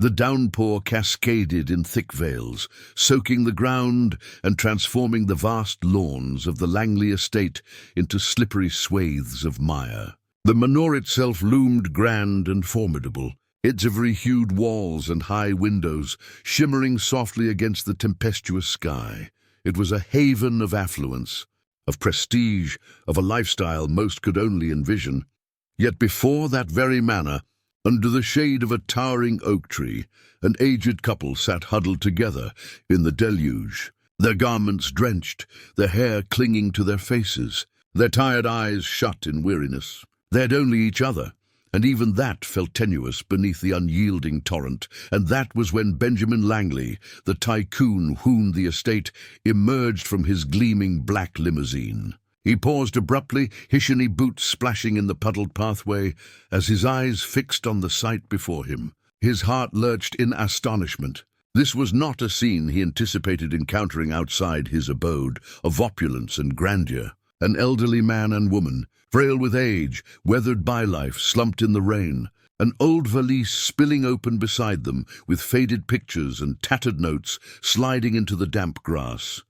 The downpour cascaded in thick veils, soaking the ground and transforming the vast lawns of the Langley estate into slippery swathes of mire. The manor itself loomed grand and formidable, its ivory-hued walls and high windows shimmering softly against the tempestuous sky. It was a haven of affluence, of prestige, of a lifestyle most could only envision. Yet before that very manor, under the shade of a towering oak tree, an aged couple sat huddled together in the deluge, their garments drenched, their hair clinging to their faces, their tired eyes shut in weariness. They had only each other, and even that felt tenuous beneath the unyielding torrent, and that was when Benjamin Langley, the tycoon who owned the estate, emerged from his gleaming black limousine. He paused abruptly, his shiny boots splashing in the puddled pathway, as his eyes fixed on the sight before him. His heart lurched in astonishment. This was not a scene he anticipated encountering outside his abode of opulence and grandeur. An elderly man and woman, frail with age, weathered by life, slumped in the rain, an old valise spilling open beside them, with faded pictures and tattered notes sliding into the damp grass.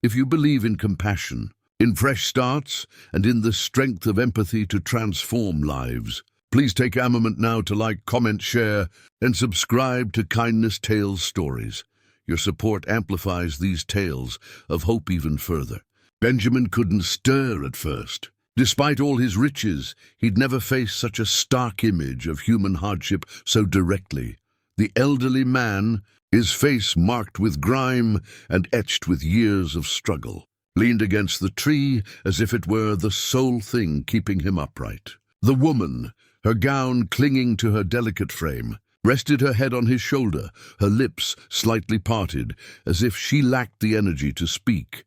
If you believe in compassion, in fresh starts, and in the strength of empathy to transform lives, please take a moment now to like, comment, share, and subscribe to Kindness Tales Stories. Your support amplifies these tales of hope even further. Benjamin couldn't stir at first. Despite all his riches, he'd never faced such a stark image of human hardship so directly. The elderly man, his face marked with grime and etched with years of struggle, leaned against the tree as if it were the sole thing keeping him upright. The woman, her gown clinging to her delicate frame, rested her head on his shoulder, her lips slightly parted, as if she lacked the energy to speak.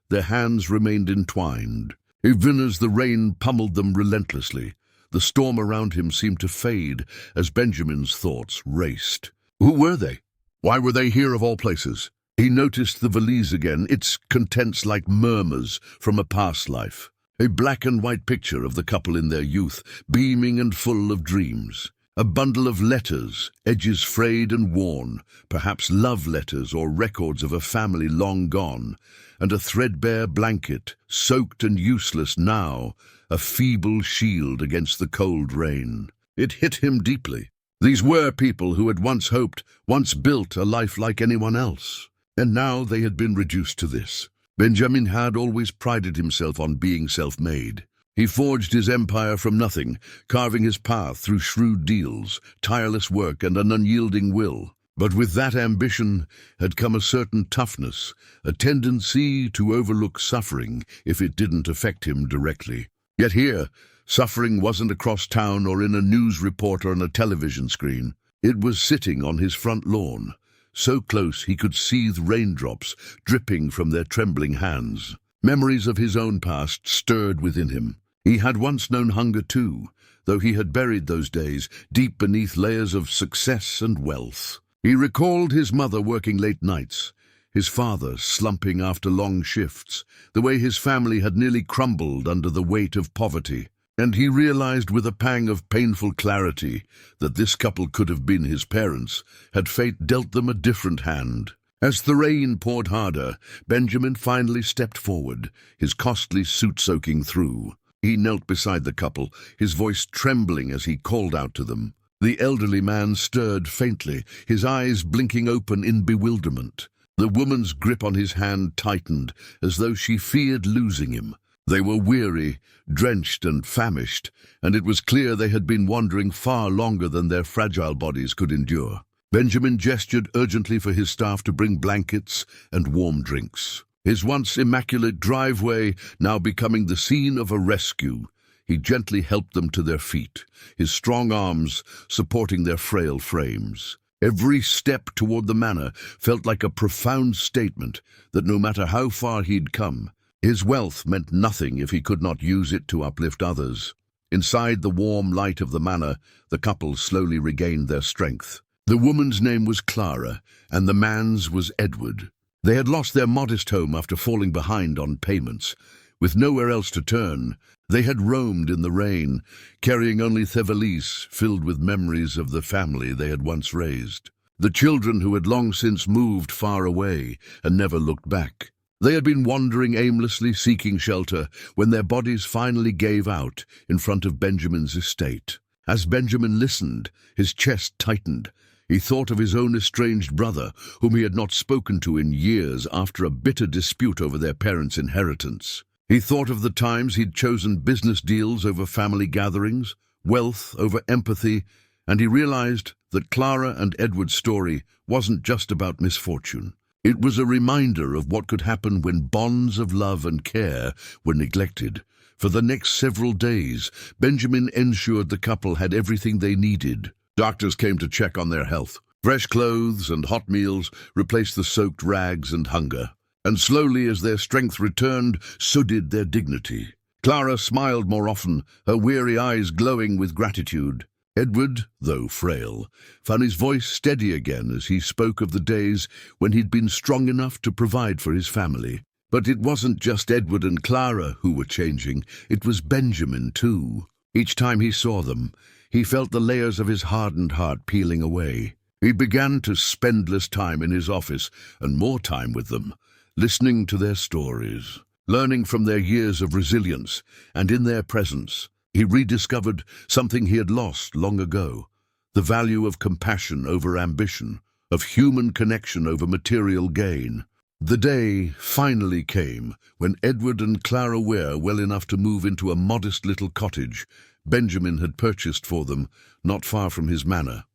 Their hands remained entwined, even as the rain pummeled them relentlessly. The storm around him seemed to fade as Benjamin's thoughts raced. Who were they? Why were they here of all places? He noticed the valise again, its contents like murmurs from a past life. A black and white picture of the couple in their youth, beaming and full of dreams. A bundle of letters, edges frayed and worn, perhaps love letters or records of a family long gone, and a threadbare blanket, soaked and useless now, a feeble shield against the cold rain. It hit him deeply. These were people who had once hoped, once built a life like anyone else. And now they had been reduced to this. Benjamin had always prided himself on being self-made. He forged his empire from nothing, carving his path through shrewd deals, tireless work, and an unyielding will. But with that ambition had come a certain toughness, a tendency to overlook suffering if it didn't affect him directly. Yet here, suffering wasn't across town or in a news report or on a television screen. It was sitting on his front lawn, so close he could see the raindrops dripping from their trembling hands. Memories of his own past stirred within him. He had once known hunger too, though he had buried those days deep beneath layers of success and wealth. He recalled his mother working late nights, his father slumping after long shifts, the way his family had nearly crumbled under the weight of poverty. And he realized with a pang of painful clarity that this couple could have been his parents, had fate dealt them a different hand. As the rain poured harder, Benjamin finally stepped forward, his costly suit soaking through. He knelt beside the couple, his voice trembling as he called out to them. The elderly man stirred faintly, his eyes blinking open in bewilderment. The woman's grip on his hand tightened, as though she feared losing him. They were weary, drenched and famished, and it was clear they had been wandering far longer than their fragile bodies could endure. Benjamin gestured urgently for his staff to bring blankets and warm drinks. His once immaculate driveway now becoming the scene of a rescue, he gently helped them to their feet, his strong arms supporting their frail frames. Every step toward the manor felt like a profound statement that no matter how far he'd come, his wealth meant nothing if he could not use it to uplift others. Inside the warm light of the manor, the couple slowly regained their strength. The woman's name was Clara, and the man's was Edward. They had lost their modest home after falling behind on payments, With nowhere else to turn, they had roamed in the rain, carrying only their valise filled with memories of the family they had once raised. The children who had long since moved far away and never looked back. They had been wandering aimlessly, seeking shelter, when their bodies finally gave out in front of Benjamin's estate. As Benjamin listened, his chest tightened. He thought of his own estranged brother, whom he had not spoken to in years after a bitter dispute over their parents' inheritance. He thought of the times he'd chosen business deals over family gatherings, wealth over empathy, and he realized that Clara and Edward's story wasn't just about misfortune. It was a reminder of what could happen when bonds of love and care were neglected. For the next several days, Benjamin ensured the couple had everything they needed. Doctors came to check on their health. Fresh clothes and hot meals replaced the soaked rags and hunger. And slowly, as their strength returned, so did their dignity. Clara smiled more often, her weary eyes glowing with gratitude. Edward, though frail, found his voice steady again as he spoke of the days when he'd been strong enough to provide for his family. But it wasn't just Edward and Clara who were changing, it was Benjamin too. Each time he saw them, he felt the layers of his hardened heart peeling away. He began to spend less time in his office and more time with them, listening to their stories, learning from their years of resilience, and in their presence, he rediscovered something he had lost long ago, the value of compassion over ambition, of human connection over material gain. The day finally came when Edward and Clara were well enough to move into a modest little cottage Benjamin had purchased for them not far from his manor.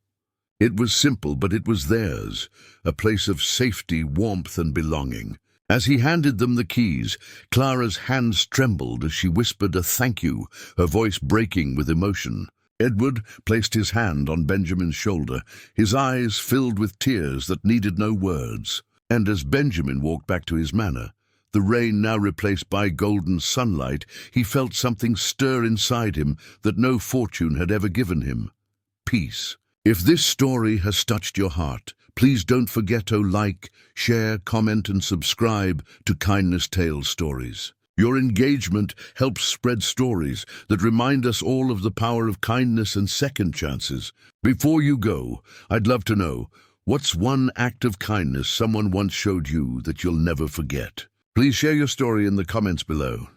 It was simple, but it was theirs, a place of safety, warmth, and belonging. As he handed them the keys, Clara's hands trembled as she whispered a thank you, her voice breaking with emotion. Edward placed his hand on Benjamin's shoulder, his eyes filled with tears that needed no words. And as Benjamin walked back to his manor, the rain now replaced by golden sunlight, he felt something stir inside him that no fortune had ever given him. Peace. If this story has touched your heart, please don't forget to like, share, comment, and subscribe to Kindness Tales Stories. Your engagement helps spread stories that remind us all of the power of kindness and second chances. Before you go, I'd love to know, what's one act of kindness someone once showed you that you'll never forget? Please share your story in the comments below.